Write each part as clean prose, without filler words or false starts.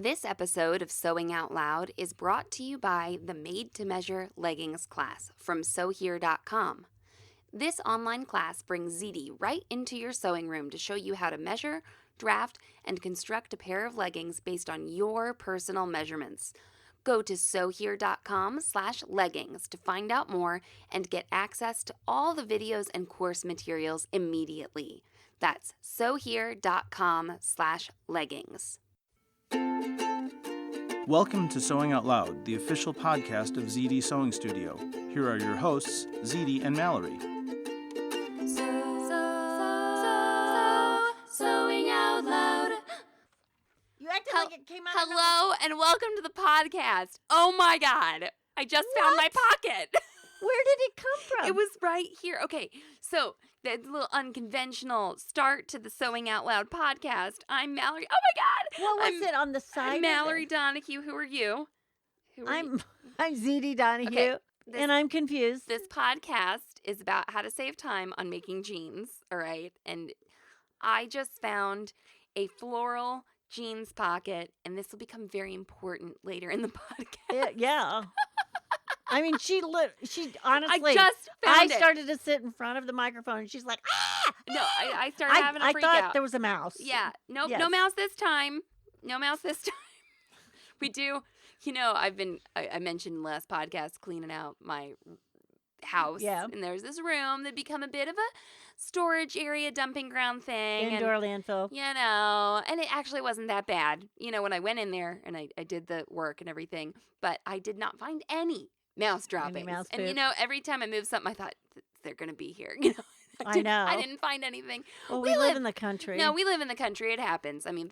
This episode of Sewing Out Loud is brought to you by the Made to Measure Leggings class from sewhere.com. This online class brings ZD right into your sewing room to show you how to measure, draft, and construct a pair of leggings based on your personal measurements. Go to sewhere.com/leggings to find out more and get access to all the videos and course materials immediately. That's sewhere.com/leggings. Welcome to Sewing Out Loud, the official podcast of ZD Sewing Studio. Here are your hosts, ZD and Mallory. Sewing Out Loud. You acted like it came out of Hello and welcome to the podcast. Oh my God. I just found my pocket. Where did it come from? It was right here. Okay, so the little unconventional start to the Sewing Out Loud podcast. I'm Mallory. Oh my God. What was it on the side? I'm Mallory Donahue. Who are you? I'm ZD Donahue, Okay, and I'm confused. This podcast is about how to save time on making jeans, all right? And I just found a floral jeans pocket, and this will become very important later in the podcast. Yeah. I mean, she honestly. I just found it. started to sit in front of the microphone, and she's like, ah! No, I started having a freak I thought out. there was a mouse. Yeah. Nope. Yes. No mouse this time. No mouse this time. We do. I mentioned last podcast cleaning out my house. Yeah. And there's this room that become a bit of a storage area, dumping ground thing. Indoor landfill. And it actually wasn't that bad. When I went in there and I did the work and everything, but I did not find any mouse droppings. mouse and poop. every time I moved something, I thought they're going to be here. I know. I didn't find anything. Well, we live in the country. No, we live in the country. It happens. I mean,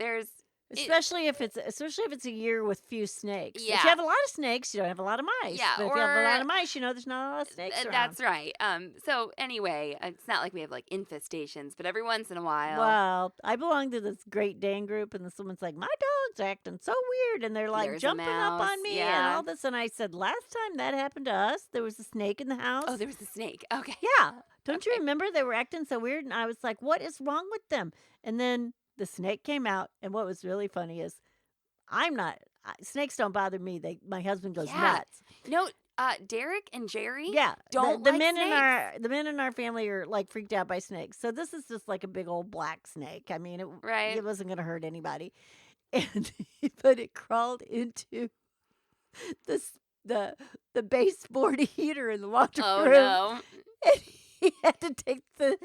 Especially if it's a year with few snakes. Yeah. If you have a lot of snakes, you don't have a lot of mice. Yeah, But if you have a lot of mice, there's not a lot of snakes around. That's right. So anyway, it's not like we have like infestations, but every once in a while. Well, I belong to this Great Dane group, and this woman's like, my dog's acting so weird, and they're like There's a jumping up mouse, on me yeah. and all this. And I said, last time that happened to us, there was a snake in the house. Oh, there was a snake. Okay. Yeah. Don't you Okay. remember? They were acting so weird, and I was like, what is wrong with them? And then the snake came out, and what was really funny is snakes don't bother me. My husband goes Yeah. nuts. No, Derek and Jerry. Yeah, Don't the like men snakes. the men in our family are like freaked out by snakes. So this is just like a big old black snake. I mean, Right. it wasn't going to hurt anybody, but it crawled into the baseboard heater in the laundry Oh room. no, And he had to take the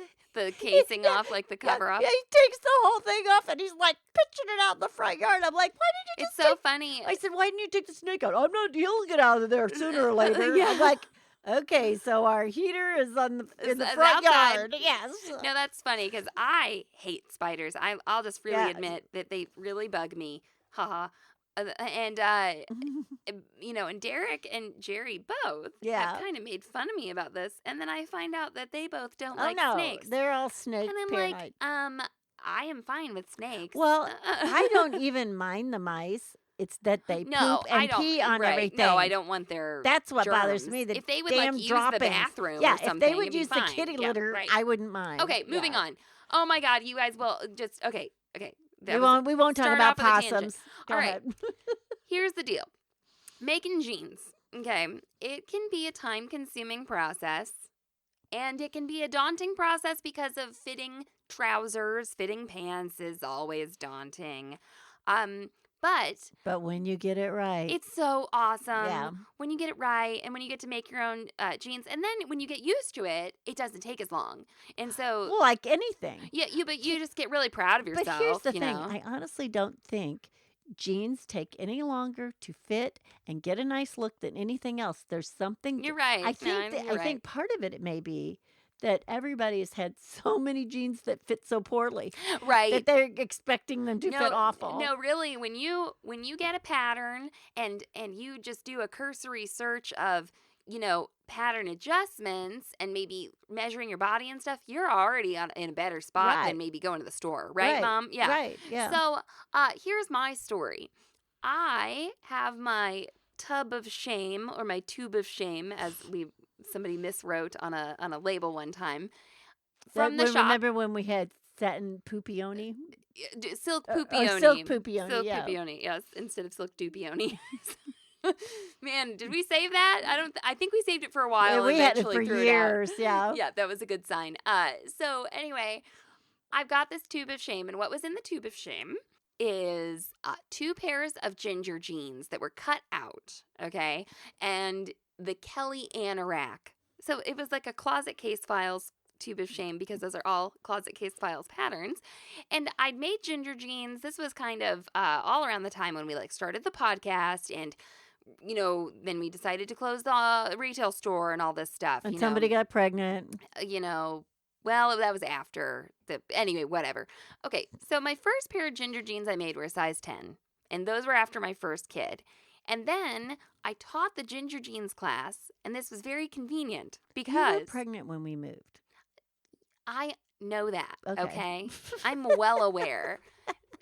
casing off, like the cover off. Yeah, he takes the whole thing off, and he's like pitching it out in the front yard. I'm like, why did you It's just so take funny. I said, why didn't you take the snake out? I'm not. He'll get out of there sooner or later. Yeah. I'm like, okay, so our heater is in the It's front outside. yard. Yes. No, that's funny because I hate spiders. I'll just really Yeah. admit that they really bug me. Haha. And and Derek and Jerry both Yeah. have kind of made fun of me about this, and then I find out that they both don't Oh like no, snakes. they're all snake And I'm paranoid. like, I am fine with snakes. Well, I don't even mind the mice. It's that they No, poop I and don't. pee on right. everything. No, I don't want their. That's what bothers germs. me. The if they would damn like use droppings. the bathroom, Yeah, or something, if they would it'd be use the fine. kitty Yeah, litter, right. I wouldn't mind. Okay, moving Yeah. on. Oh my God, you guys will just okay. We won't talk start about off with a tangent. possums. Go All right. ahead. Here's the deal. Making jeans, okay, it can be a time-consuming process, and it can be a daunting process because of fitting trousers, fitting pants is always daunting. But when you get it right. it's so awesome Yeah. when you get it right and when you get to make your own jeans. And then when you get used to it, it doesn't take as long. And so, Well, like anything. yeah, you just get really proud of yourself. But here's the you thing. know? I honestly don't think jeans take any longer to fit and get a nice look than anything else. There's something. You're right. I think No, that, you're I right. think part of it may be that everybody has had so many jeans that fit so poorly Right. that they're expecting them to fit awful. No, really, when you get a pattern and you just do a cursory search of, pattern adjustments and maybe measuring your body and stuff, you're already in a better spot Right. than maybe going to the store, right, Mom? Yeah. Right. Yeah. So, here's my story. I have my tub of shame, or my tube of shame, as somebody miswrote on a label one time, from the shop. Remember when we had satin poopioni? Silk Or Pupioni. Silk Pupioni, Silk yeah. Pupioni, yes, instead of Silk Dupioni. Man, did we save that? I think we saved it for a while. We had it eventually for threw years, it out. yeah. Yeah, that was a good sign. So anyway, I've got this tube of shame, and what was in the tube of shame is 2 pairs of ginger jeans that were cut out, okay, and the Kelly Anorak. So it was like a Closet Case Files tube of shame because those are all Closet Case Files patterns. And I'd made ginger jeans. This was kind of all around the time when we like started the podcast, and then we decided to close the retail store and all this stuff. And somebody got pregnant. Well, that was after anyway, whatever. Okay, so my first pair of ginger jeans I made were a size 10, and those were after my first kid. And then I taught the ginger jeans class, and this was very convenient You because were pregnant when we moved. I know that, Okay. okay? I'm well aware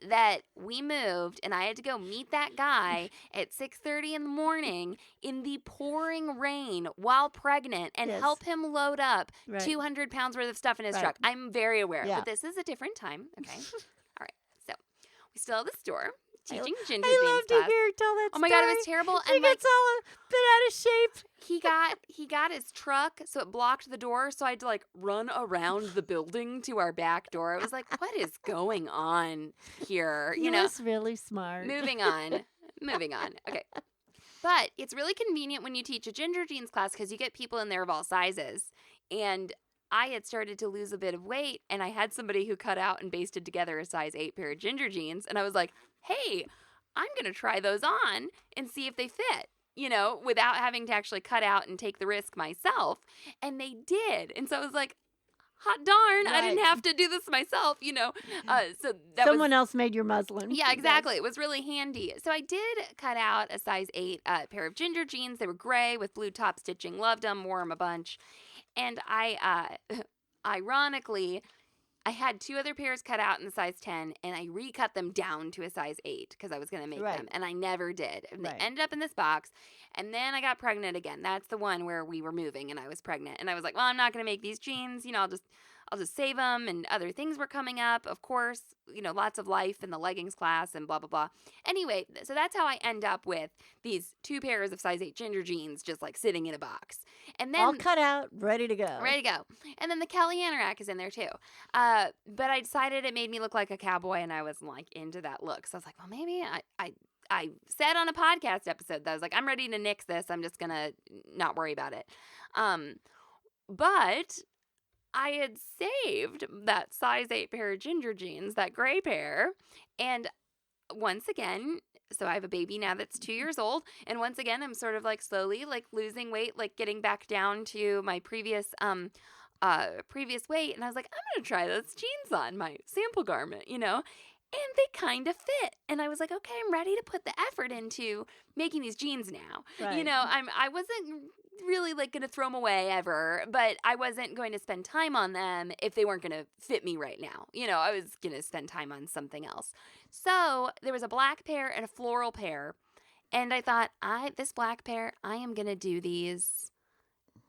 that we moved and I had to go meet that guy at 6:30 in the morning in the pouring rain while pregnant and Yes. help him load up Right. 200 pounds worth of stuff in his Right. truck. I'm very aware, Yeah. but this is a different time, okay? All right, so we still have the store teaching ginger I jeans love to class. hear her tell that Oh my God, it was story. terrible. She And like, gets all bit out of shape. he got his truck, so it blocked the door. So I had to like run around the building to our back door. I was like, what is going on here? He was really smart. Moving on. Okay. But it's really convenient when you teach a ginger jeans class because you get people in there of all sizes. And I had started to lose a bit of weight, and I had somebody who cut out and basted together a size 8 pair of ginger jeans. And I was like, hey, I'm going to try those on and see if they fit, without having to actually cut out and take the risk myself. And they did. And so I was like, hot darn, I didn't Right. have to do this myself, So that Someone else made your muslin. Yeah, exactly. It was really handy. So I did cut out a size 8 pair of ginger jeans. They were gray with blue top stitching. Loved them. Wore them a bunch. And I, ironically, I had 2 other pairs cut out in the size 10, and I recut them down to a size 8 because I was going to make Right. them, and I never did. And Right. they ended up in this box, and then I got pregnant again. That's the one where we were moving, and I was pregnant, and I was like, well, I'm not going to make these jeans. I'll just save them, and other things were coming up, of course, lots of life in the leggings class and blah, blah, blah. Anyway, so that's how I end up with these 2 pairs of size 8 ginger jeans just like sitting in a box. And then All cut out, ready to go. ready to go. And then the Kelly Anorak is in there too. But I decided it made me look like a cowboy, and I was like into that look. So I was like, well, maybe I said on a podcast episode that I was like, I'm ready to nix this. I'm just going to not worry about it. But I had saved that size 8 pair of ginger jeans, that gray pair. And once again, so I have a baby now that's 2 years old. And once again, I'm sort of like slowly like losing weight, like getting back down to my previous weight. And I was like, I'm going to try those jeans on, my sample garment, and they kind of fit. And I was like, okay, I'm ready to put the effort into making these jeans now. Right. I wasn't really like going to throw them away ever, but I wasn't going to spend time on them if they weren't going to fit me right now. I was going to spend time on something else. So there was a black pair and a floral pair. And I thought, this black pair, I am going to do these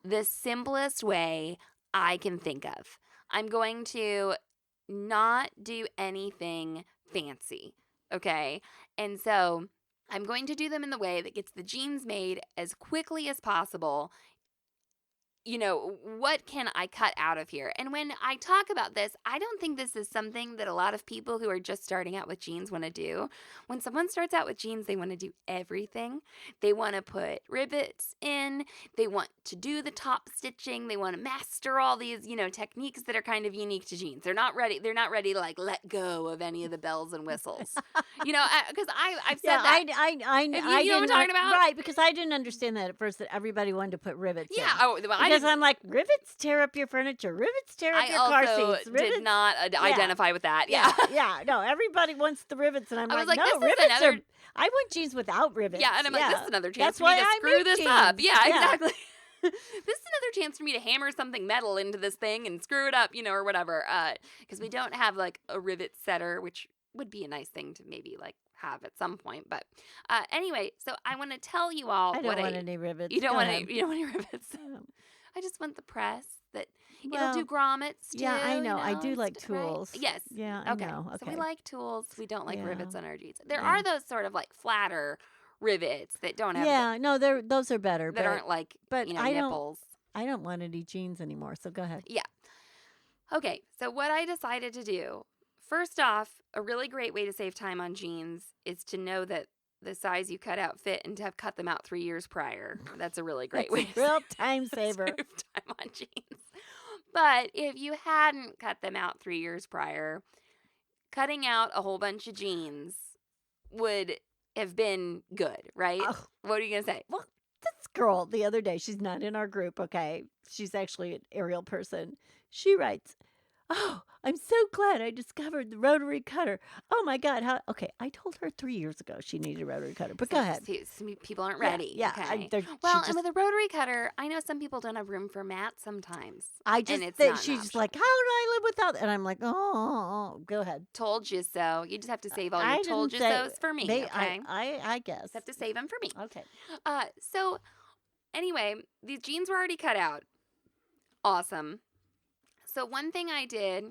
the simplest way I can think of. I'm going to not do anything fancy, okay? And so I'm going to do them in the way that gets the jeans made as quickly as possible. What can I cut out of here? And when I talk about this, I don't think this is something that a lot of people who are just starting out with jeans want to do. When someone starts out with jeans, they want to do everything. They want to put rivets in. They want to do the top stitching. They want to master all these, techniques that are kind of unique to jeans. They're not ready to like let go of any of the bells and whistles. Because I've said that. I You know didn't what I'm talking about? Right, because I didn't understand that at first, that everybody wanted to put rivets in. Yeah. Oh, well, Because I'm like, rivets tear up your furniture. Rivets tear up I your car also seats. Rivets. did not identify with that. Yeah, Yeah. yeah. No, everybody wants the rivets, and I'm I was like, like, no, this is rivets another- are. I want jeans without rivets. Yeah, and I'm like, this is another chance That's for me why to I screw make this jeans. up. Yeah, exactly. This is another chance for me to hammer something metal into this thing and screw it up, or whatever. Because we don't have like a rivet setter, which would be a nice thing to maybe like have at some point. But anyway, so I want to tell you all I don't want any rivets. You don't Go want ahead. any rivets. I just want the press that it'll Well, do grommets too. yeah, I know. I do just- like right? tools. Yes. Yeah, I Okay. know. So we Okay. like tools. We don't like Yeah. rivets on our jeans. There Yeah. are those sort of like flatter rivets that don't have Yeah, no, those are better, that but aren't like but nipples. I don't want any jeans anymore. So go ahead. Yeah. Okay. So what I decided to do, first off, a really great way to save time on jeans is to know that the size you cut out fit and to have cut them out 3 years prior. That's a really great way That's a real time to saver. save time on jeans. But if you hadn't cut them out 3 years prior, cutting out a whole bunch of jeans would have been good, right? Oh, What are you going to say? well, this girl the other day, she's not in our group, okay? She's actually an aerial person. She writes, "Oh, I'm so glad I discovered the rotary cutter. Oh my God, how?" Okay, I told her 3 years ago she needed a rotary cutter, but go ahead. Some people aren't Yeah, ready. yeah, Okay. she Well, and just, with a rotary cutter, I know some people don't have room for mats sometimes. I and just it's think not an she's just option. like, "How do I live without?" And I'm like, "Oh, go ahead." Told you so. You just have to save all I your told you didn't say so's for me. they. Okay. I guess. Just have to save them for me. Okay. So anyway, these jeans were already cut out. Awesome. So one thing I did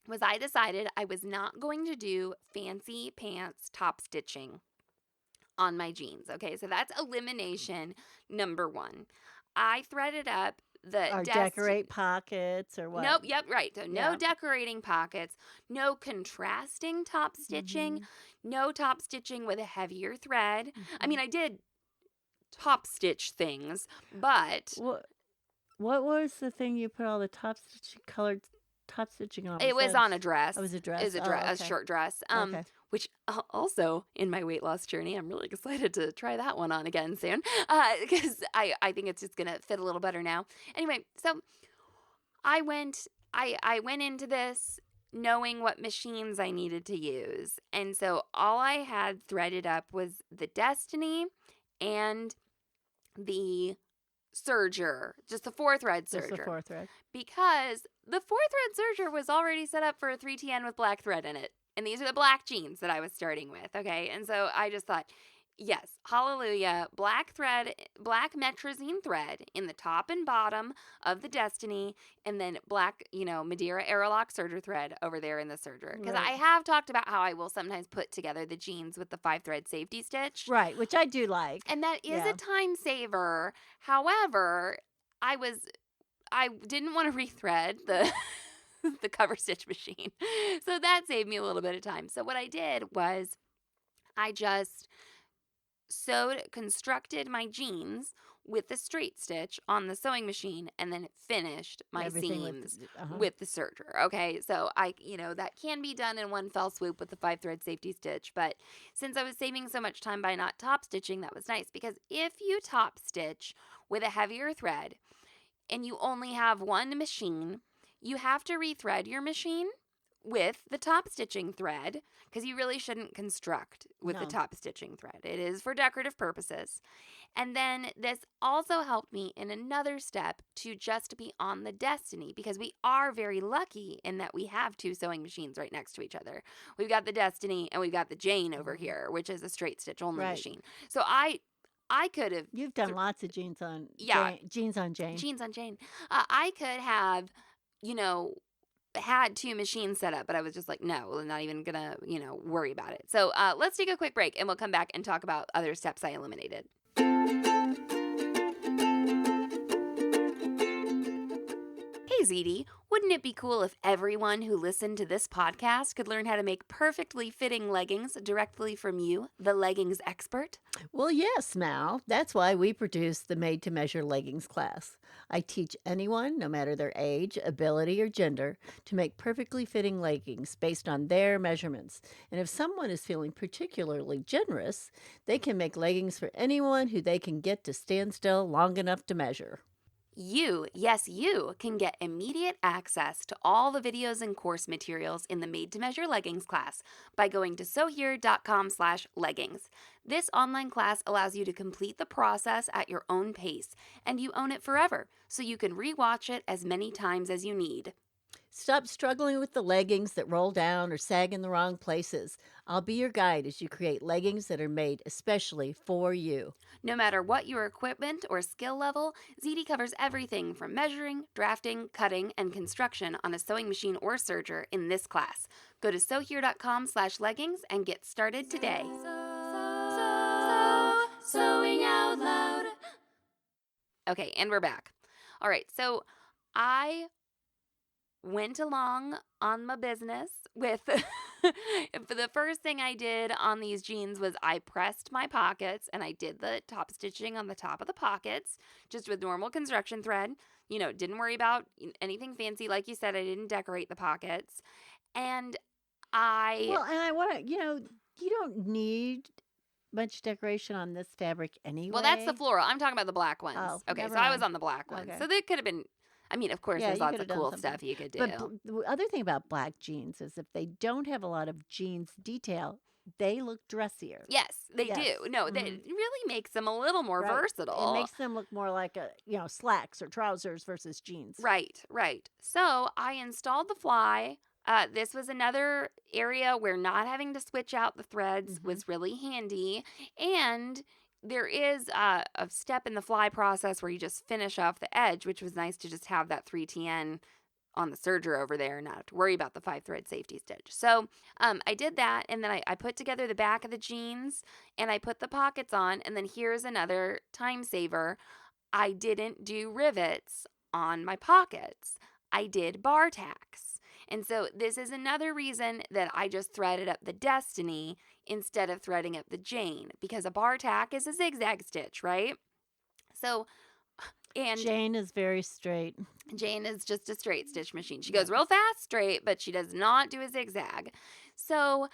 was I decided I was not going to do fancy pants top stitching on my jeans. Okay, so that's elimination number 1. I threaded up the Or decorate pockets or what? Nope, yep, right. So no Yeah. decorating pockets, no contrasting top stitching, Mhm. no top stitching with a heavier thread. I Mhm. mean, I did top stitch things, but What was the thing you put all the colored top stitching on? it was on a dress. It was a dress. It was a Oh, dress, okay. a short dress. Okay. Which also in my weight loss journey, I'm really excited to try that one on again soon, because I think it's just gonna fit a little better now. Anyway, so I went into this knowing what machines I needed to use, and so all I had threaded up was the Destiny and the serger, just the 4-thread Just the serger, 4th thread. because the 4-thread serger was already set up for a 3TN with black thread in it. And these are the black jeans that I was starting with, okay? And so I just thought, yes, hallelujah, black thread, black metrazine thread in the top and bottom of the Destiny, and then black, Madeira Aerolock serger thread over there in the serger. Because Right. I have talked about how I will sometimes put together the jeans with the 5-thread safety stitch. Right, which I do like. And that is Yeah. a time saver. However, I didn't want to rethread the the cover stitch machine. So that saved me a little bit of time. So what I did was I just constructed my jeans with the straight stitch on the sewing machine and then finished my Everything seams uh-huh. with the serger. Okay, so that can be done in one fell swoop with the 5-thread safety stitch, but since I was saving so much time by not top stitching, that was nice, because if you top stitch with a heavier thread and you only have one machine, you have to rethread your machine with the top stitching thread, because you really shouldn't construct with the No. top stitching thread. It is for decorative purposes. And then this also helped me in another step to just be on the Destiny, because we are very lucky in that we have 2 sewing machines right next to each other. We've got the Destiny and we've got the Jane over here, which is a straight stitch only Right. machine. So I could have You've done lots of jeans on Yeah. jeans on Jane. jeans on Jane. I could have, had 2 machines set up, but I was just like, no, I'm not even gonna, worry about it. So let's take a quick break and we'll come back and talk about other steps I eliminated. Hey ZD, wouldn't it be cool if everyone who listened to this podcast could learn how to make perfectly fitting leggings directly from you, the leggings expert? Well, yes, Mal. That's why we produce the Made to Measure Leggings class. I teach anyone, no matter their age, ability, or gender, to make perfectly fitting leggings based on their measurements. And if someone is feeling particularly generous, they can make leggings for anyone who they can get to stand still long enough to measure. You, yes, you can get immediate access to all the videos and course materials in the Made to Measure Leggings class by going to sewhere.com/leggings. This online class allows you to complete the process at your own pace, and you own it forever, so you can rewatch it as many times as you need. Stop struggling with the leggings that roll down or sag in the wrong places. I'll be your guide as you create leggings that are made especially for you. No matter what your equipment or skill level, ZD covers everything from measuring, drafting, cutting, and construction on a sewing machine or serger in this class. Go to sewhere.com/leggings and get started today. Sewing out loud. Okay, and we're back. All right, so I went along on my business with the first thing I did on these jeans was I pressed my pockets and I did the top stitching on the top of the pockets just with normal construction thread. Didn't worry about anything fancy. Like you said, I didn't decorate the pockets. And Well, and I want to, you don't need much decoration on this fabric anyway. well, that's the floral. I'm talking about the black ones. Oh, Okay, never so I was mind. on the black ones. Okay. So they could have been, of course, Yeah, there's you lots could of have done cool something. stuff you could do. But the other thing about black jeans is if they don't have a lot of jeans detail, they look dressier. Yes, they Yes. do. No, that Mhm. really makes them a little more Right. versatile. It makes them look more like slacks or trousers versus jeans. Right, right. So I installed the fly. This was another area where not having to switch out the threads was really handy. And there is a step in the fly process where you just finish off the edge, which was nice to just have that 3TN on the serger over there and not have to worry about the 5-thread safety stitch. So I did that, and then I put together the back of the jeans, and I put the pockets on, and then here's another time saver. I didn't do rivets on my pockets. I did bar tacks. And so this is another reason that I just threaded up the Destiny instead of threading up the Jane, because a bar tack is a zigzag stitch, right? So, and Jane is very straight. Jane is just a straight stitch machine. She goes real fast straight, but she does not do a zigzag. So,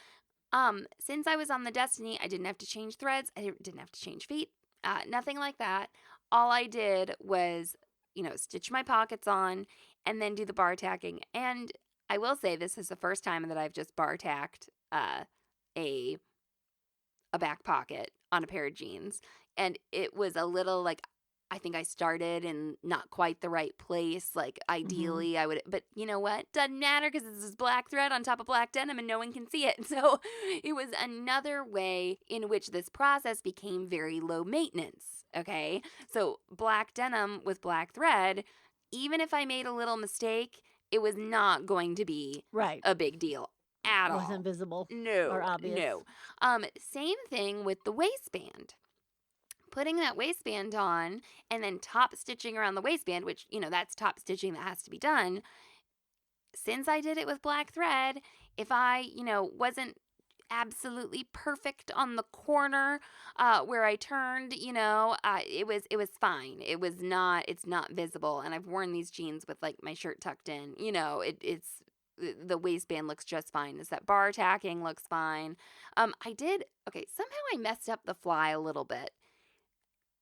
since I was on the Destiny, I didn't have to change threads. I didn't have to change feet. Nothing like that. All I did was, stitch my pockets on and then do the bar tacking. And I will say this is the first time that I've just bar tacked a back pocket on a pair of jeans. And it was a little like, I think I started in not quite the right place. Like, ideally, I would, but you know what? Doesn't matter because this is black thread on top of black denim and no one can see it. So it was another way in which this process became very low maintenance. Okay. So black denim with black thread, even if I made a little mistake, it was not going to be Right. a big deal at all. Wasn't visible No. or obvious. No. Same thing with the waistband. Putting that waistband on and then top stitching around the waistband, which, that's top stitching that has to be done. Since I did it with black thread, if I, wasn't absolutely perfect on the corner where I turned, it was fine. It's not visible. And I've worn these jeans with like my shirt tucked in, it's the waistband looks just fine. It's that bar tacking looks fine. Somehow I messed up the fly a little bit.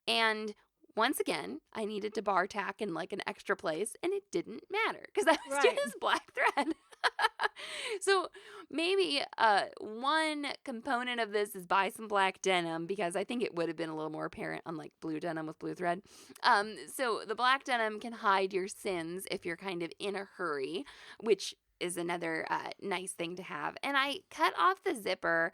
And once again, I needed to bar tack in like an extra place, and it didn't matter because I was doing this black thread. So maybe one component of this is buy some black denim, because I think it would have been a little more apparent on like blue denim with blue thread. So the black denim can hide your sins if you're kind of in a hurry, which is another nice thing to have. And I cut off the zipper.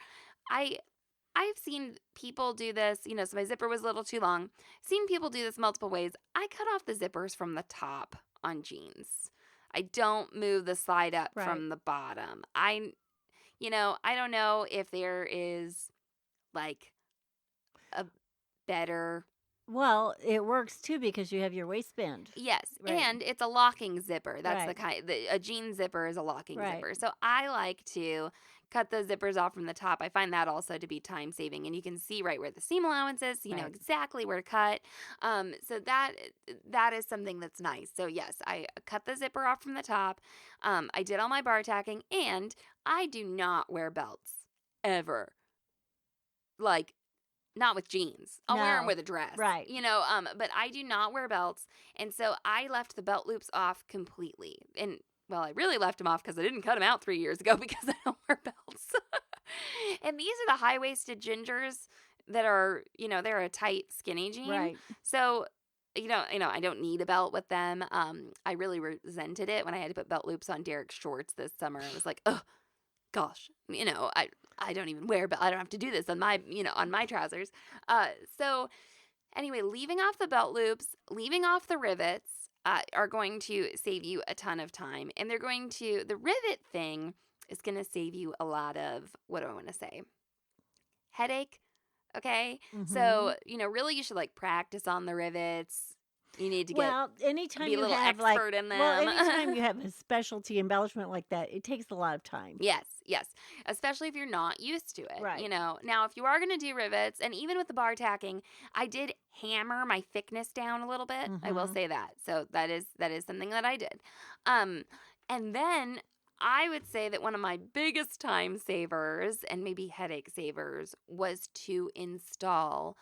I've seen people do this, so my zipper was a little too long. Seen people do this multiple ways. I cut off the zippers from the top on jeans. I don't move the slide up from the bottom. I don't know if there is like a better. Well, it works too because you have your waistband. Yes, Right. and it's a locking zipper. That's the Right. kind. A jean zipper is a locking Right. zipper. So I like to cut those zippers off from the top. I find that also to be time saving, and you can see right where the seam allowance is. So you know Right. exactly where to cut. So that is something that's nice. So yes, I cut the zipper off from the top. I did all my bar tacking, and I do not wear belts ever. Like, not with jeans. I'll wear them No. with a dress. Right. But I do not wear belts. And so I left the belt loops off completely. And, well, I really left them off because I didn't cut them out 3 years ago because I don't wear belts. And these are the high-waisted gingers that are, they're a tight, skinny jean. Right. So I don't need a belt with them. I really resented it when I had to put belt loops on Derek's shorts this summer. I was like, oh gosh, I don't even wear belt. I don't have to do this on my trousers. So anyway, leaving off the belt loops, leaving off the rivets, are going to save you a ton of time, and the rivet thing is going to save you a lot of, what do I want to say? Headache. Okay. So, really you should practice on the rivets. You need to anytime be a you little have expert in them. anytime you have a specialty embellishment like that, it takes a lot of time. Yes. Especially if you're not used to it. Right. Now if you are going to do rivets, and even with the bar tacking, I did hammer my thickness down a little bit. I will say that. So that is something that I did. And then I would say that one of my biggest time savers and maybe headache savers was to install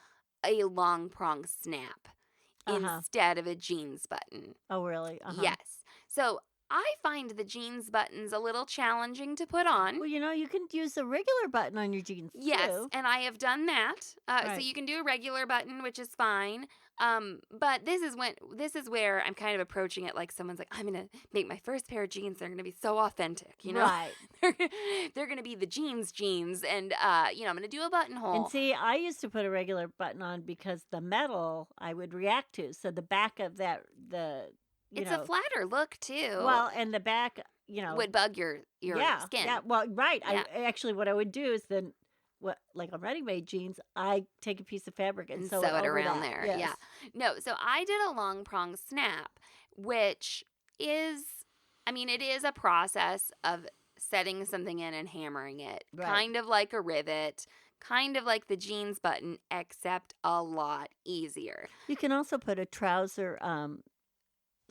a long prong snap instead of a jeans button. Oh, really? Yes. So I find the jeans buttons a little challenging to put on. Well, you can use a regular button on your jeans, Yes, too. and I have done that. So Right. you can do a regular button, which is fine. But this is where I'm kind of approaching it like someone's like, I'm gonna make my first pair of jeans. They're gonna be so authentic, Right. They're gonna be the jeans, and I'm gonna do a buttonhole. And see, I used to put a regular button on because the metal I would react to. So the back of It's a flatter look too. Well, and the back, would bug your skin. Yeah, well, right. Yeah. Actually, what I would do is then, like on ready-made jeans, I take a piece of fabric and sew it over around that. there. Yes. Yeah. No, so I did a long prong snap, which is, it is a process of setting something in and hammering it. Right. Kind of like a rivet, kind of like the jeans button, except a lot easier. You can also put a trouser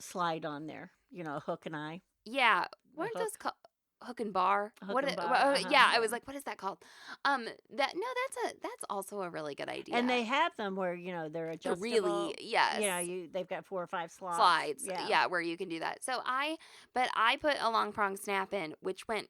slide on there, a hook and eye. Yeah. Weren't hook. those called hook and bar? Hook and bar, Yeah, I yeah. was like, what is that called? That's also a really good idea. And they have them where, they're to adjustable. really, yes. They've got 4 or 5 slots. Slides, Yeah. where you can do that. So I put a long prong snap in, which went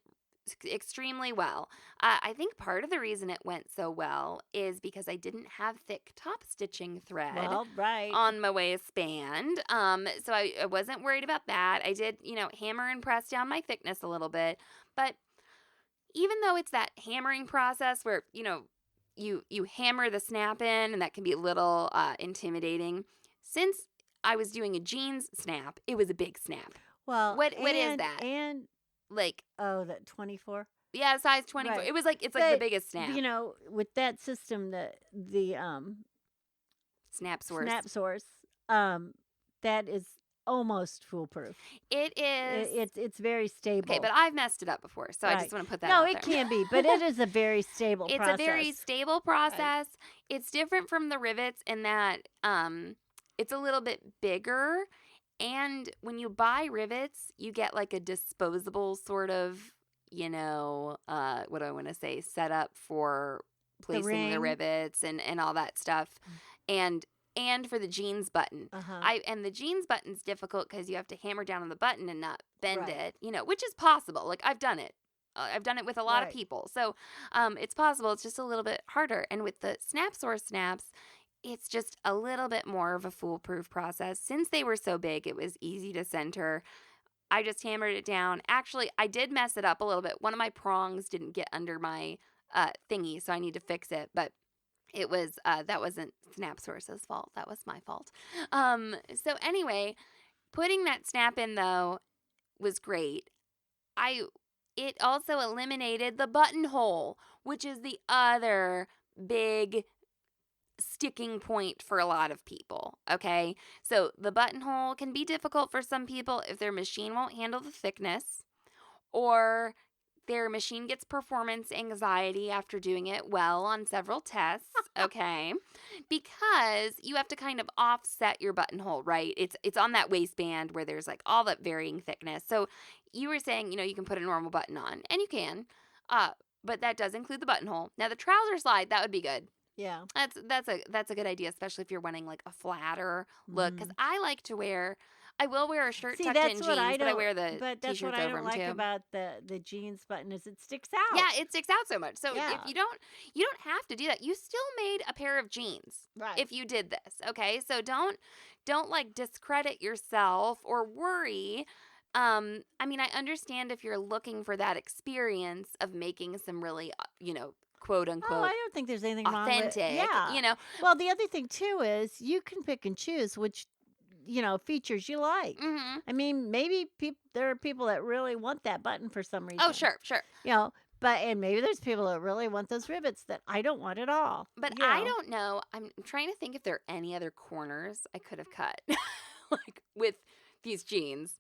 extremely well. I think part of the reason it went so well is because I didn't have thick top stitching thread Well, right. on my waistband. So I wasn't worried about that. I did, hammer and press down my thickness a little bit, but even though it's that hammering process where, you hammer the snap in, and that can be a little intimidating. Since I was doing a jeans snap, it was a big snap. Well, What is that? And that 24. Yeah, size 24. Right. It's like the biggest snap. With that system, the Snap source. snap source, that is almost foolproof. It is. It's very stable. Okay, but I've messed it up before, so I Right. just want to put that No, out it there. can be, but it is a very stable It's process. a very stable process. It's different from the rivets in that it's a little bit bigger, and when you buy rivets, you get like a disposable sort of, what do I want to say, setup for placing the ring. rivets and all that stuff, and for the jeans button. And the jeans button's difficult because you have to hammer down on the button and not bend Right. it, which is possible. Like I've done it. I've done it with a lot of Right. people. So it's possible. It's just a little bit harder. And with the snap source snaps, it's just a little bit more of a foolproof process. Since they were so big, it was easy to center. I just hammered it down. Actually, I did mess it up a little bit. One of my prongs didn't get under my thingy, so I need to fix it. But it was that wasn't Snap Source's fault. That was my fault. So anyway, putting that snap in though was great. It also eliminated the buttonhole, which is the other big sticking point for a lot of people. Okay, so the buttonhole can be difficult for some people if their machine won't handle the thickness, or their machine gets performance anxiety after doing it well on several tests, okay? Because you have to kind of offset your buttonhole, right? It's on that waistband where there's like all that varying thickness. So you were saying, you can put a normal button on, and you can, but that does include the buttonhole. Now the trouser slide, that would be good. Yeah. That's a good idea, especially if you're wanting like a flatter look. Because I like to wear I will wear a shirt See, tucked that's in what jeans, I but I don't. wear the But that's what t-shirts I over don't them like too. about the jeans button is it sticks Yeah, out. it sticks out so much. So if Yeah. you don't have to do that. You still made a pair of jeans Right. if you did this, okay? So don't like discredit yourself or worry. I mean, I understand if you're looking for that experience of making some really, quote Oh, I unquote don't think there's anything wrong with. authentic, Yeah. Well, the other thing too is you can pick and choose which features you like. Mhm. I mean, maybe there are people that really want that button for some reason. Oh, sure. You know, and maybe there's people that really want those rivets that I don't want at all. But I don't know. I'm trying to think if there are any other corners I could have cut like with these jeans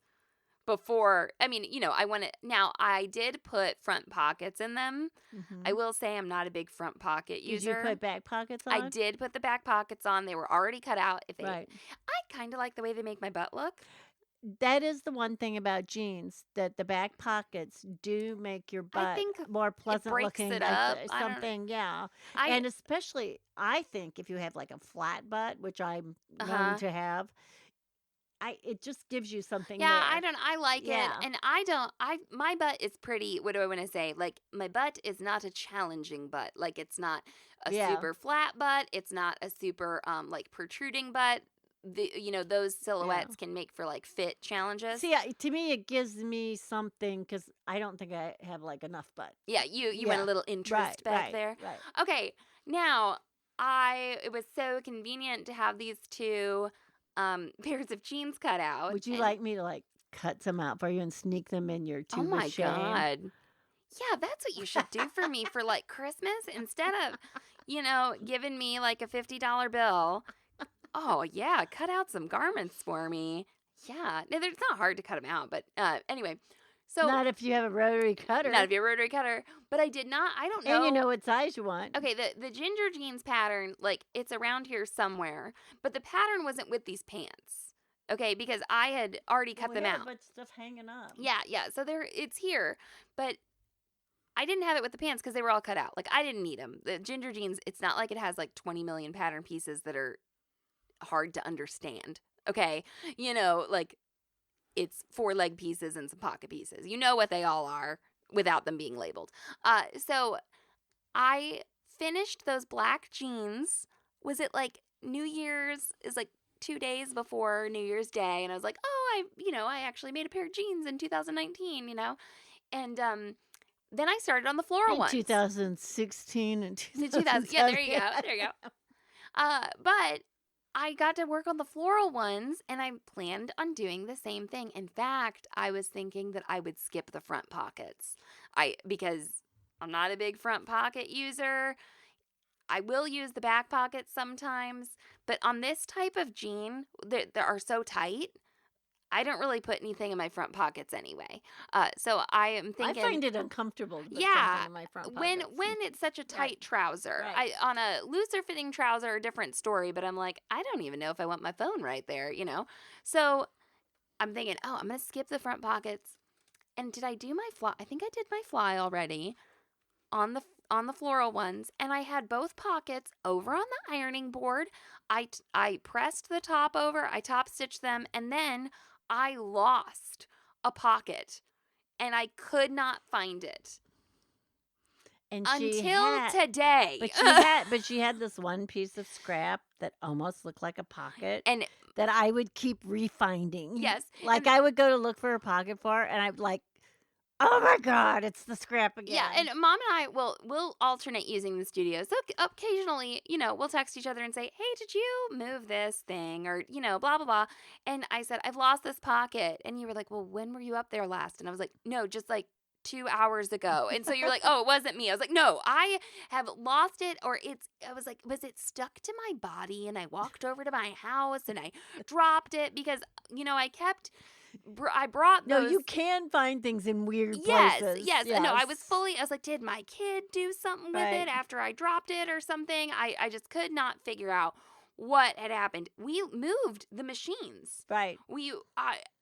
before. I mean, I did put front pockets in them. Mhm. I will say I'm not a big front pocket Did user. you put back pockets on? I did put the back pockets on. They were already cut out. Right. I kind of like the way they make my butt look. That is the one thing about jeans, that the back pockets do make your I butt think more pleasant breaks looking. it like up. I don't- something, yeah. I And especially, I think if you have like a flat butt, which I'm known Uh-huh. to have, it just gives you something Yeah, there. I like Yeah. it. And my butt is pretty, what do I want to say? Like, my butt is not a challenging butt. Like, it's not a Yeah. super flat butt. It's not a super, like, protruding butt. Those silhouettes can make for, like, fit challenges. See, to me, it gives me something because I don't think I have like enough butt. Yeah, you want a little interest back there. Right. Okay, now, it was so convenient to have these two pairs of jeans cut out. Would you and- like me to like cut some out for you and sneak them in your Oh tube my of shame? God. Yeah, that's what you should do for me for like Christmas instead of, giving me like a $50 bill. Oh, yeah, cut out some garments for me. Yeah, no, it's not hard to cut them out, but anyway. So Not if you have a rotary cutter. not if you're a rotary cutter, but I don't know. And you know what size you want. Okay, the ginger jeans pattern, like, it's around here somewhere, but the pattern wasn't with these pants. Okay, because I had already cut them out. a bunch of stuff hanging up. Yeah, so it's here, but I didn't have it with the pants because they were all cut out. Like, I didn't need them. The ginger jeans, it's not like it has like 20 million pattern pieces that are hard to understand. Okay, like, it's 4 leg pieces and some pocket pieces. You know what they all are without them being labeled. So I finished those black jeans. Was it like New Year's? Is like 2 days before New Year's Day, and I was like, oh, I actually made a pair of jeans in 2019. And then I started on the floral In ones. 2016 and 2000. Yeah, there you go. But I got to work on the floral ones, and I planned on doing the same thing. In fact, I was thinking that I would skip the front pockets. Because I'm not a big front pocket user. I will use the back pockets sometimes, but on this type of jean, they are so tight, I don't really put anything in my front pockets anyway. So I am thinking, I find it uncomfortable to put Yeah, something in my front when pockets. it's such a tight trouser. Right. On a looser fitting trouser, a different story, but I'm like, I don't even know if I want my phone right there, So I'm thinking, I'm going to skip the front pockets. And did I do my fly? I think I did my fly already on the floral ones, and I had both pockets over on the ironing board. I pressed the top over, I top stitched them, and then I lost a pocket, and I could not find it And until today. But she had this one piece of scrap that almost looked like a pocket, And that I would keep refinding. yes, Like and- I would go to look for a pocket for her, and I'd like, oh my God, it's the scrap again. yeah, and Mom and I we'll alternate using the studio. So occasionally, we'll text each other and say, "Hey, did you move this thing?" or blah blah blah. And I said, "I've lost this pocket." And you were like, "Well, when were you up there last?" And I was like, "No, just like 2 hours ago." And so you're like, "Oh, it wasn't me." I was like, "No, I have lost it, or I was like, was it stuck to my body?" And I walked over to my house and I dropped it because I brought No, those. you can find things in weird Yes, places. yes. No, I was like, did my kid do something with Right. it after I dropped it or something? I just could not figure out what had happened. We moved the machines. Right.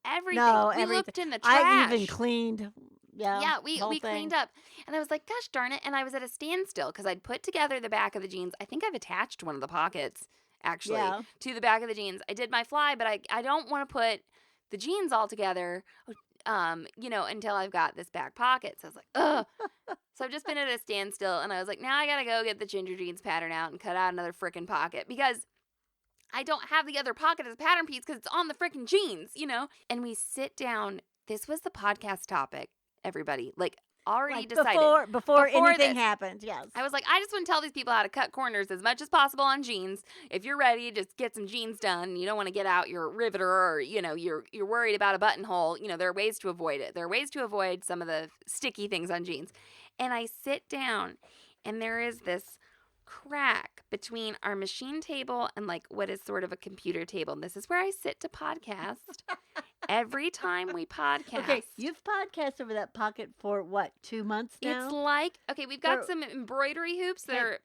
Everything. No, we everything. looked in the trash. I even cleaned. Yeah. Yeah, we whole cleaned thing. up. And I was like, gosh darn it. And I was at a standstill because I'd put together the back of the jeans. I think I've attached one of the pockets, actually, Yeah. to the back of the jeans. I did my fly, but I don't want to put the jeans all together, until I've got this back pocket. So I was like, ugh. So I've just been at a standstill, and I was like, now I got to go get the ginger jeans pattern out and cut out another frickin' pocket because I don't have the other pocket as a pattern piece because it's on the frickin' jeans, And we sit down. This was the podcast topic, everybody. Like, already Like decided. before anything this. happened, yes. I was like, I just want to tell these people how to cut corners as much as possible on jeans. If you're ready, just get some jeans done. You don't want to get out your riveter or, you're worried about a buttonhole. There are ways to avoid it. There are ways to avoid some of the sticky things on jeans. And I sit down, and there is this crack between our machine table and like what is sort of a computer table. And this is where I sit to podcast. Every time we podcast. Okay, you've podcast over that pocket for what, 2 months now? It's like, we've got some embroidery hoops that are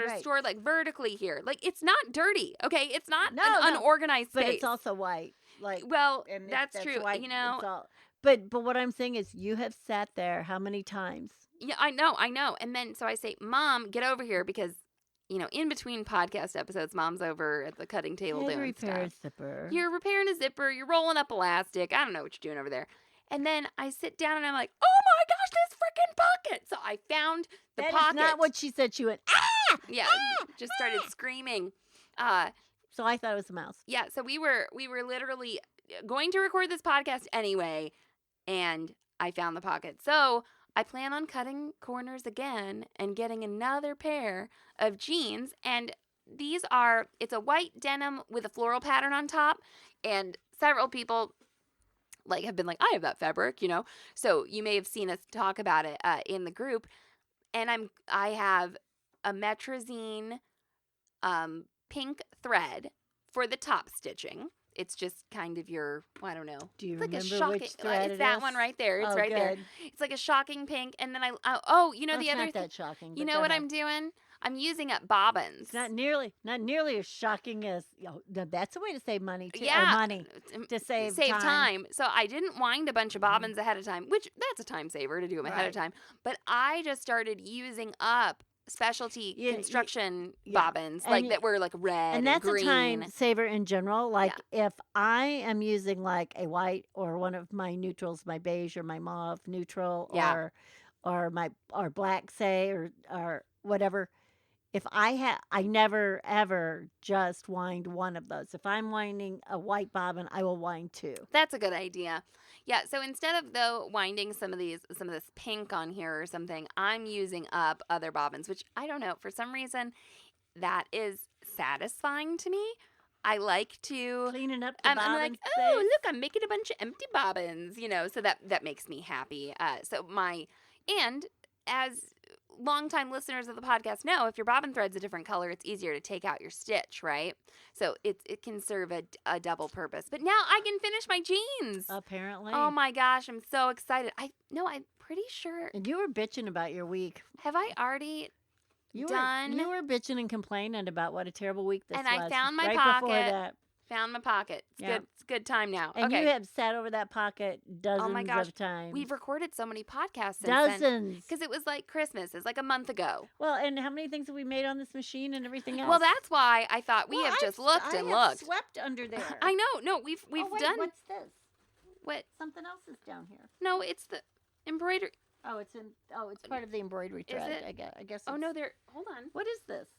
Right. stored like vertically here. Like, it's not dirty, okay? It's not No, an no. unorganized space. But it's also white. Like, well, and that's true. white, it's all, but what I'm saying is you have sat there how many times? Yeah, I know. And then so I say, Mom, get over here because, in between podcast episodes, Mom's over at the cutting table doing repair stuff. a zipper. You're repairing a zipper. You're rolling up elastic. I don't know what you're doing over there. And then I sit down and I'm like, oh my gosh, this freaking pocket. So I found the That pocket. is not what she said. She went, ah! Yeah, just started screaming. So I thought it was a mouse. Yeah, so we were literally going to record this podcast anyway, and I found the pocket. So I plan on cutting corners again and getting another pair of jeans. And it's a white denim with a floral pattern on top. And several people have been like, I have that fabric, So you may have seen us talk about it in the group. And I have a Metrazine pink thread for the top stitching. It's just kind of I don't know. Do you It's like remember a shocking, which thread it's it that is? one right there. It's Oh, right there. good. It's like a shocking pink. And then the Well, other it's not thing, that shocking. you but know go what ahead. I'm doing? I'm using up bobbins. It's not nearly as shocking as that's a way to save money too. Yeah. Or money to save time. So I didn't wind a bunch of bobbins ahead of time, which that's a time saver to do them ahead of Right. time. But I just started using up specialty construction bobbins, and that were like red And that's green. a time saver in general. Like if I am using like a white or one of my neutrals, my beige or my mauve neutral, Yeah. or black, say, or whatever. If I never ever just wind one of those. If I'm winding a white bobbin, I will wind two. That's a good idea. Yeah, so instead of winding some of this pink on here or something, I'm using up other bobbins, which I don't know, for some reason that is satisfying to me. I like to Cleaning up the I'm bobbin like, space. oh, look, I'm making a bunch of empty bobbins, so that makes me happy. And as longtime listeners of the podcast know, if your bobbin thread's a different color, it's easier to take out your stitch, right? So it can serve a double purpose. But now I can finish my jeans. Apparently. Oh my gosh, I'm so excited. I'm pretty sure. And you were bitching about your week. Have I already done? You were bitching and complaining about what a terrible week this And was. I found my right pocket. Before that. Found my pocket. It's Yeah. good. It's a good time now. And okay. you have sat over that pocket dozens gosh. of times. We've recorded so many podcasts since then. dozens. Because it was like Christmas. It's like a month ago. Well, and how many things have we made on this machine and everything else? Well, that's why I thought we have just looked I and have looked. swept under there. I know. No, we've Oh, wait, done What's this? what? Something else is down here. No, it's the embroidery. Oh, it's part of the embroidery Is thread. it? I guess. Oh it's- no, hold on. What is this?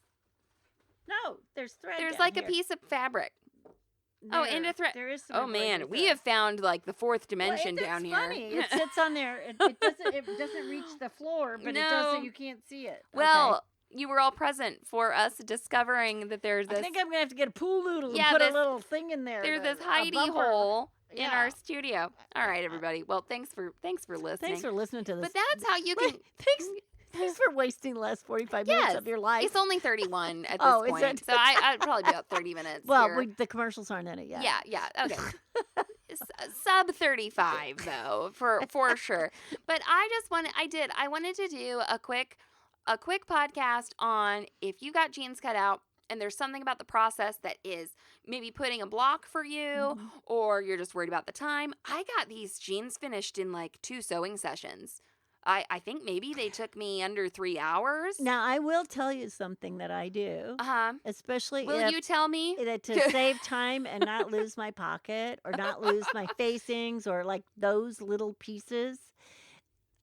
No, there's thread. There's down like here. a piece of fabric. Oh, and a thread. There is some Oh man, embroidery we thread. have found like the fourth Well, dimension it's down funny. here. It sits on there. It doesn't reach the floor, but it does so No. you can't see it. Well, you were all present for us discovering that there's okay. this. I think I'm gonna have to get a pool noodle Yeah, and put this- a little thing in there. There's this a hidey bumper. hole in Yeah. our studio. All right, everybody. Well, thanks for listening. Thanks for listening to this. But that's how you can. Thanks for wasting the last 45 minutes Yes, of your life. It's only 31 at this Oh, is point, it? so I'd probably be about 30 minutes. well, here. the commercials aren't in it yet. Yeah, okay. Sub 35 though, for sure. But I wanted to do a quick podcast on if you got jeans cut out and there's something about the process that is maybe putting a block for you Mm-hmm. or you're just worried about the time. I got these jeans finished in like 2 sewing sessions. I think maybe they took me under 3 hours. Now, I will tell you something that I do, Uh-huh. especially Will if you tell me? to save time and not lose my pocket or not lose my facings or like those little pieces.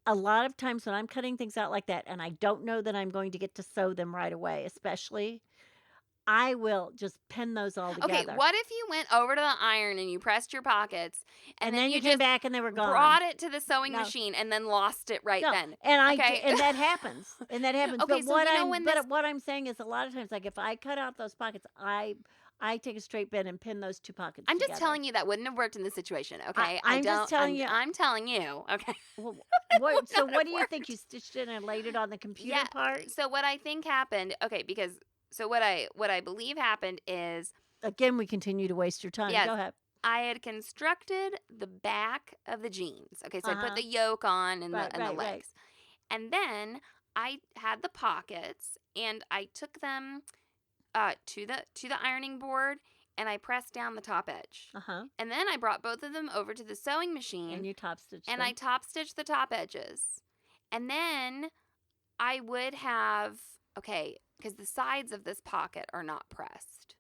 A lot of times when I'm cutting things out like that and I don't know that I'm going to get to sew them right away, especially, I will just pin those all Okay, together. what if you went over to the iron and you pressed your pockets And then you came just back and they were gone. brought it to the sewing No. machine and then lost it right No, then? and Okay. and that happens. And that happens. Okay, But so what you know I'm when but this what I'm saying is a lot of times, like if I cut out those pockets, I take a straight bit and pin those two pockets I'm just together. telling you that wouldn't have worked in this situation, okay? I'm just telling you. I'm telling you, okay? Well, That what, would so not what have do you think? worked. You stitched it and laid it on the computer Yeah. part? So what I think happened, okay, because so what I believe happened is Again, we continue to waste your time. Yes. Go ahead. I had constructed the back of the jeans. Okay, so I Uh-huh. put the yoke on and Right, the right, right. legs. And then I had the pockets and I took them to the ironing board and I pressed down the top edge. Uh-huh. And then I brought both of them over to the sewing machine And you top stitched and them. I top stitched the top edges. And then I would have, okay, because the sides of this pocket are not pressed.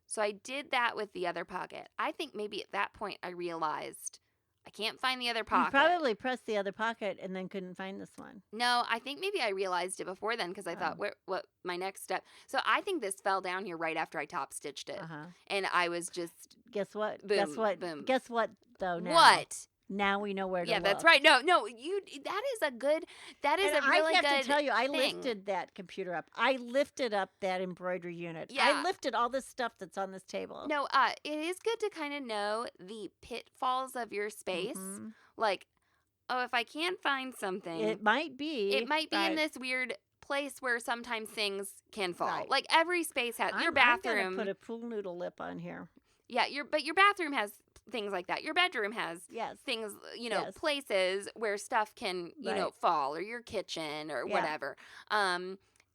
So I did that with the other pocket. I think maybe at that point I realized I can't find the other You pocket. probably pressed the other pocket and then couldn't find this one. No, I think maybe I realized it before then because I thought, what my next step? So I think this fell down here right after I top stitched it, Uh-huh. and I was just Guess what? Boom, Guess what? boom. Guess what? Though now. what? Now we know where to Yeah, look. that's right. No, you. That is a good. That is And a really I have good to tell you, I thing. lifted that computer up. I lifted up that embroidery unit. Yeah. I lifted all this stuff that's on this table. No, it is good to kind of know the pitfalls of your space. Mhm. Like, oh, if I can't find something, It might be. it might be right. in this weird place where sometimes things can fall. Right. Like every space has your I'm bathroom. gonna put a pool noodle lip on here. Yeah, your bathroom has things like that. Your bedroom has Yes. things, Yes. places where stuff can, Right. fall, or your kitchen or Yeah. whatever.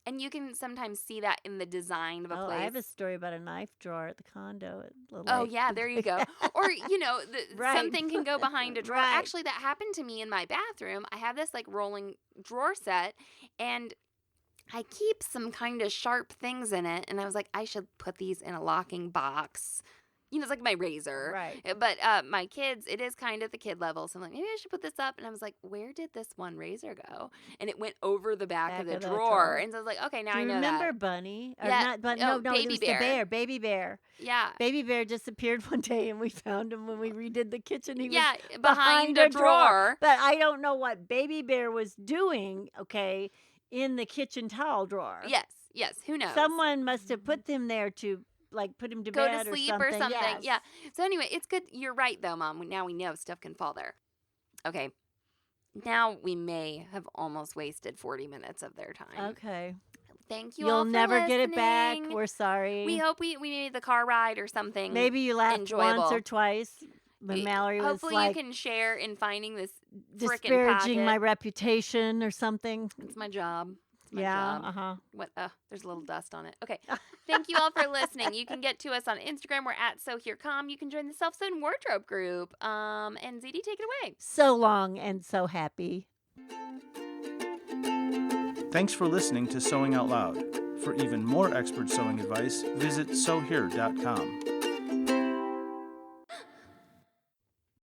And you can sometimes see that in the design of a Oh, place. I have a story about a knife drawer at the condo at Little Oh Lake. yeah, there you go. Or Right. something can go behind a drawer. Right. Actually, that happened to me in my bathroom. I have this like rolling drawer set, and I keep some kind of sharp things in it. And I was like, I should put these in a locking box. It's like my razor. Right. But my kids, it is kind of the kid level. So I'm like, maybe I should put this up. And I was like, where did this one razor go? And it went over the back of the drawer. And so I was like, okay, now Do I you know remember that. Bunny? Or Yeah. not Bunny. Oh, No, Baby it was Bear. the bear. Baby Bear. Yeah. Baby Bear disappeared one day and we found him when we redid the kitchen. He Yeah, was behind a drawer. But I don't know what Baby Bear was doing, okay, in the kitchen towel drawer. Yes. Who knows? Someone must have put them there to put him to Go bed to sleep or or something. something. Yes. Yeah. So anyway, it's good. You're right, though, Mom. Now we know stuff can fall there. Okay. Now we may have almost wasted 40 minutes of their time. Okay. Thank you You'll all for never get it back. listening. We're sorry. We hope we made the car ride or something. Maybe you laughed enjoyable. once or twice when Mallory was Hopefully like you can share in finding this frickin' disparaging pocket. my reputation or something. It's my job. It's my Yeah. job. What? There's a little dust on it. Okay. Thank you all for listening. You can get to us on Instagram. We're at SewHereCom. You can join the Self-Sewn Wardrobe group. And ZD, take it away. So long and so happy. Thanks for listening to Sewing Out Loud. For even more expert sewing advice, visit sewhere.com.